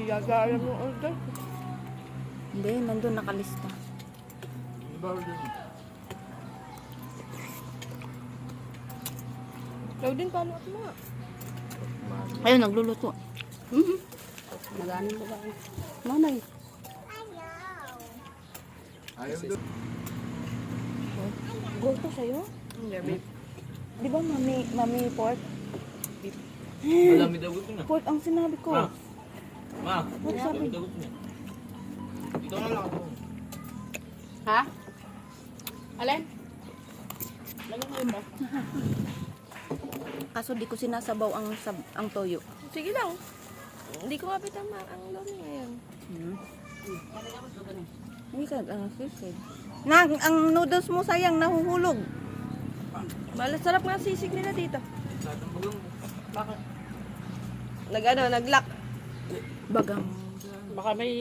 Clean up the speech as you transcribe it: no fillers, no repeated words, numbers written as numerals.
Hindi yata alam yung order. Hindi, nandun nakalista. Claudine, paano at mo? Ayun, nagluluto. Maganin mo ba? Nanay. Go to sa'yo? Hindi, babe. Di ba mami pork? Malami daw gusto niya. Pork ang sinabi ko. Ma, Sabi. malami daw gusto niya. Ito na lang ako. Ha? Alin? Lagyan mo yun ba? Kaso di ko sinasabaw ang toyo. Sige lang. Hindi ko kapit ang gawin ngayon. Hindi ka, sisig. Ang noodles mo sayang, nahuhulog. Malas sarap nga sisig nila dito. Tatambagong. Bakit? Nag-lock. Bagang. Baka may